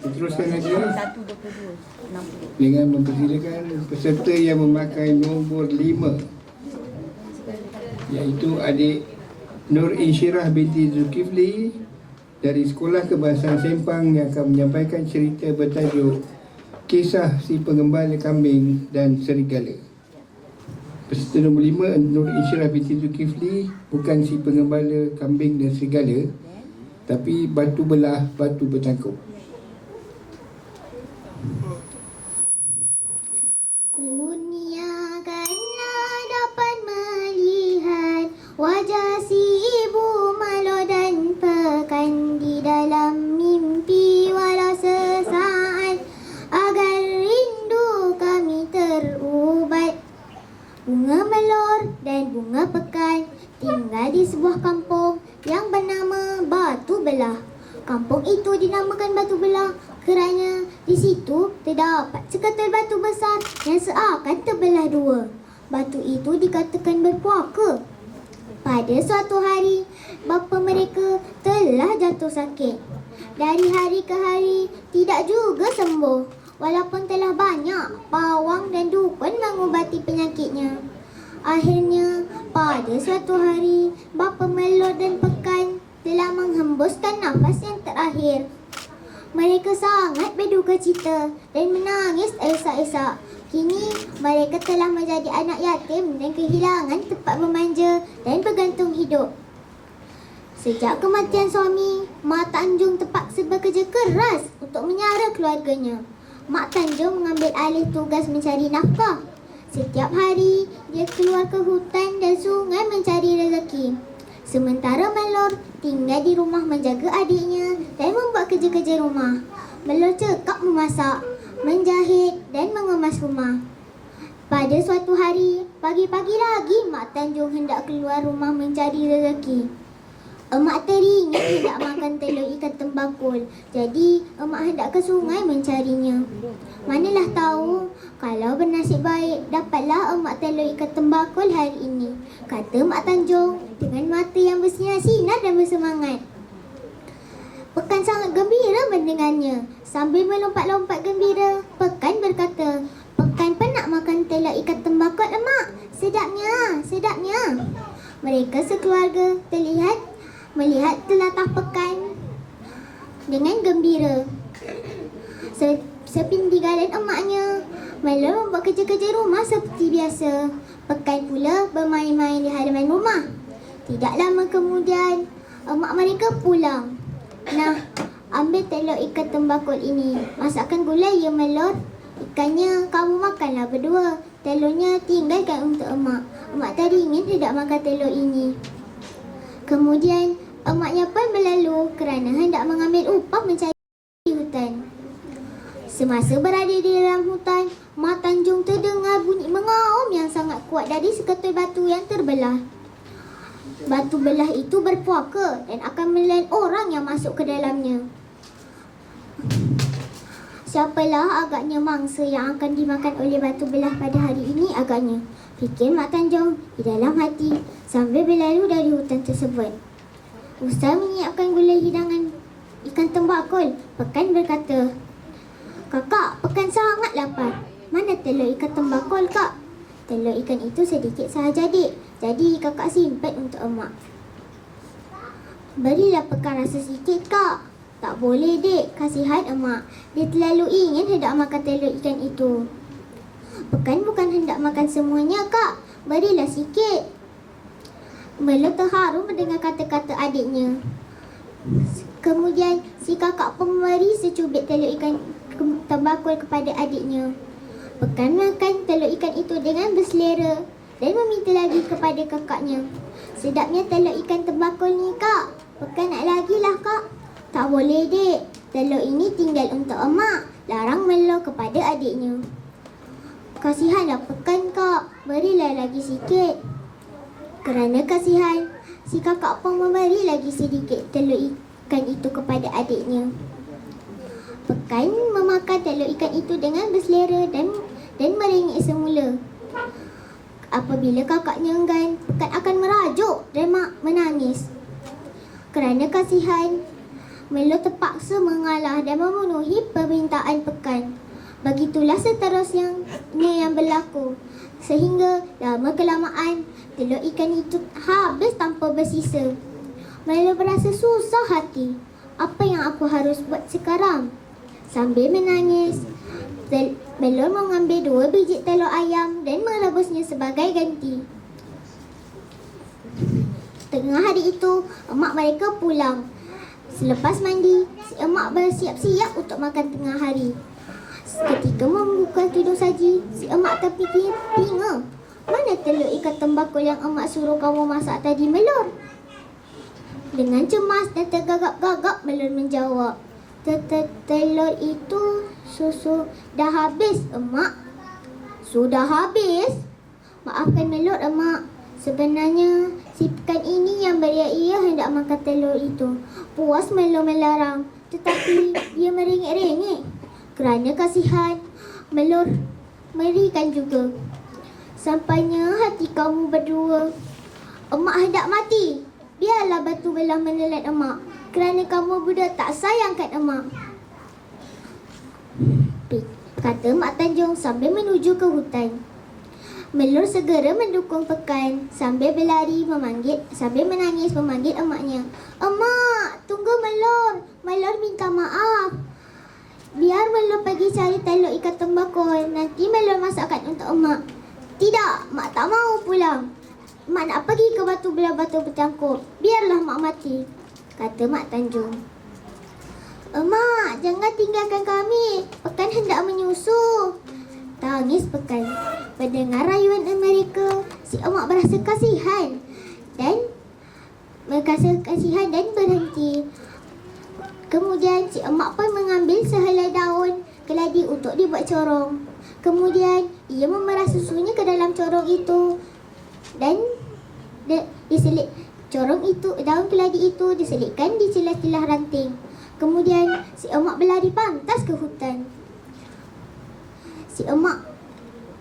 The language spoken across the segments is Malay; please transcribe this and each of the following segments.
Teruskan lagi 122 60. dengan mempersilakan peserta yang memakai nombor 5, iaitu adik Nur Insyirah binti Zulkifli dari Sekolah Kebangsaan Sempang yang akan menyampaikan cerita bertajuk Kisah Si Penggembala Kambing dan Serigala. Peserta nombor 5, Nur Insyirah binti Zulkifli, bukan si penggembala kambing dan serigala, tapi batu belah, batu bertangkup. Kurniakanlah dapat melihat wajah si ibu malu dan pekan di dalam mimpi walau sesaat, agar rindu kami terubat. Bunga melor dan bunga pekan tinggal di sebuah kampung yang bernama Batu Belah. Kampung itu dinamakan Batu Belah kerana di situ terdapat seketul batu besar yang seakan terbelah dua. Batu itu dikatakan berpuaka. Pada suatu hari, bapa mereka telah jatuh sakit. Dari hari ke hari, tidak juga sembuh. Walaupun telah banyak pawang dan dukun mengubati penyakitnya. Akhirnya, pada suatu hari, bapa Melor dan Pekan telah menghembuskan nafas yang terakhir. Mereka sangat berduka cita dan menangis esak-esak. Kini, mereka telah menjadi anak yatim dan kehilangan tempat memanja dan bergantung hidup. Sejak kematian suami, Mak Tanjung terpaksa bekerja keras untuk menyara keluarganya. Mak Tanjung mengambil alih tugas mencari nafkah. Setiap hari, dia keluar ke hutan dan sungai mencari rezeki. Sementara Melor tinggal di rumah menjaga adiknya dan membuat kerja-kerja rumah. Melor cekap memasak, menjahit dan mengemas rumah. Pada suatu hari, pagi-pagi lagi Mak Tanjung hendak keluar rumah mencari rezeki. Emak teringin hendak makan telur ikan tembakul. Jadi, emak hendak ke sungai mencarinya. Manalah tahu, kalau bernasib baik, dapatlah emak telur ikan tembakul hari ini, kata Mak Tanjung dengan mata yang bersinar-sinar dan bersemangat. Pekan sangat gembira mendengarnya. Sambil melompat-lompat gembira, Pekan berkata, "Pekan pernah makan telur ikan tembakul, emak. Sedapnya, sedapnya." Mereka sekeluarga melihat telatah Pekan dengan gembira. Sepinggalan emaknya, Melor membuat kerja-kerja rumah seperti biasa. Pekan pula bermain-main di halaman rumah. Tidak lama kemudian, emak mereka pulang. "Nah, ambil telur ikan tembakul ini. Masakkan gulai ya, Melor. Ikannya kamu makanlah berdua. Telurnya tinggalkan untuk emak. Emak tadi ingin tidak makan telur ini." Kemudian, emaknya pun berlalu kerana hendak mengambil upah mencari di hutan. Semasa berada di dalam hutan, Mak Tanjung terdengar bunyi mengaum yang sangat kuat dari seketul batu yang terbelah. Batu belah itu berpuaka dan akan menelan orang yang masuk ke dalamnya. Siapalah agaknya mangsa yang akan dimakan oleh batu belah pada hari ini agaknya, fikir Mak Tanjung di dalam hati sambil berlalu dari hutan tersebut. Usai menyiapkan gulai hidangan ikan tembakul, Pekan berkata, "Kakak, Pekan sangat lapar. Mana telur ikan tembakul, Kak?" "Telur ikan itu sedikit sahaja, Dik. Jadi kakak simpan untuk emak." "Berilah Pekan rasa sikit, Kak." "Tak boleh, Dek. Kasihan emak. Dia terlalu ingin hendak makan telur ikan itu." "Pekan bukan hendak makan semuanya, Kak. Berilah sikit." Melor terharu mendengar kata-kata adiknya. Kemudian, si kakak pun memberi secubit telur ikan tembakul kepada adiknya. Pekan makan telur ikan itu dengan berselera dan meminta lagi kepada kakaknya. "Sedapnya telur ikan tembakul ni, Kak. Pekan nak lagi lah, Kak." "Tak boleh, Dek. Telur ini tinggal untuk emak," larang Melor kepada adiknya. "Kasihanlah Pekan, Kak. Berilah lagi sikit." Kerana kasihan, si kakak pun memberi lagi sedikit telur ikan itu kepada adiknya. Pekan memakan telur ikan itu dengan berselera dan merengek semula. Apabila kakaknya enggan, Pekan akan merajuk dan menangis. Kerana kasihan, Melur terpaksa mengalah dan memenuhi permintaan Pekan. Begitulah seterusnya yang berlaku. Sehingga lama kelamaan telur ikan itu habis tanpa bersisa. Melur berasa susah hati. Apa yang aku harus buat sekarang? Sambil menangis, Melur mengambil 2 biji telur ayam dan merebusnya sebagai ganti. Tengah hari itu, emak mereka pulang. Selepas mandi, si emak bersiap-siap untuk makan tengah hari. Ketika membuka tudung saji, si emak terfikir, bingung. Mana telur ikan tembakau yang emak suruh kamu masak tadi, Melur? Dengan cemas dan tergagap-gagap, Melur menjawab, telur itu susu dah habis, emak. Sudah habis? Maafkan Melur, emak. Sebenarnya, si Pekan ini yang beria-ia hendak makan telur itu. Puas Melur melarang, tetapi dia merengek-rengek. Kerana kasihan, Melur merikan juga. Sampainya hati kamu berdua. Emak hendak mati. Biarlah batu belah menelan emak. Kerana kamu budak tak sayangkan emak. Kata Mak Tanjung sambil menuju ke hutan. Melur segera mendukung Pekan sambil menangis memanggil emaknya. Emak, tunggu Melur. Melur minta maaf. Biar Melur pergi cari telur ikan tembakau. Nanti Melur masakkan untuk emak. Tidak, Mak tak mau pulang. Mak nak pergi ke batu belah batu bertangkup. Biarlah Mak mati, kata Mak Tanjung. Emak, jangan tinggalkan kami. Pekan hendak menyusu. Tangis Pekan. Mendengar rayuan mereka, si emak berasa kasihan dan berhenti. Kemudian si emak pun mengambil sehelai daun keladi untuk dibuat corong. Kemudian ia memerah susunya ke dalam corong itu dan diselit daun keladi itu diselitkan di celah-celah ranting. Kemudian si emak berlari pantas ke hutan. Si emak,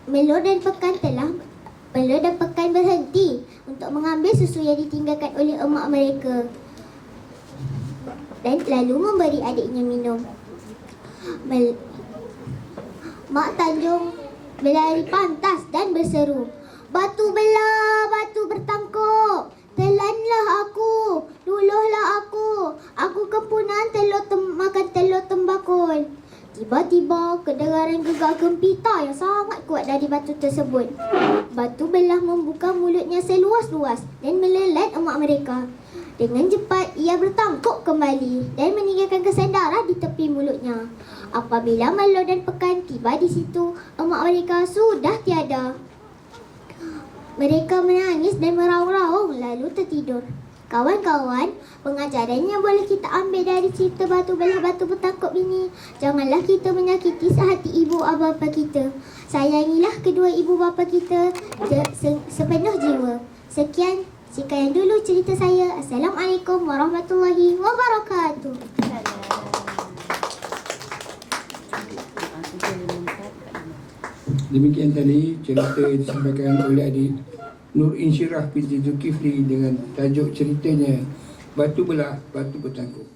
Melur dan Pekan berhenti untuk mengambil susu yang ditinggalkan oleh emak mereka dan lalu memberi adiknya minum. Mak Tanjung berlari pantas dan berseru, batu belah, batu bertangkup, telanlah aku, luluhlah aku kempunan makan telur tembakau. Tiba-tiba kedengaran gegak gempita yang sangat kuat dari batu tersebut. Batu belah membuka mulutnya seluas-luas dan menelan emak mereka. Dengan cepat ia bertangkuk kembali dan meninggalkan kesandaran di tepi mulutnya. Apabila Melur dan Pekan tiba di situ, emak mereka sudah tiada. Mereka menangis dan meraung-raung lalu tertidur. Kawan-kawan, pengajaran yang boleh kita ambil dari cerita batu belah batu bertangkup ini, janganlah kita menyakiti sehati ibu bapa kita. Sayangilah kedua ibu bapa kita sepenuh jiwa. Sekian dulu cerita saya. Assalamualaikum warahmatullahi wabarakatuh. Demikian tadi cerita yang disampaikan oleh adik Nur Insyirah binti Zulkifli dengan tajuk ceritanya Batu Belah Batu Bertangkup.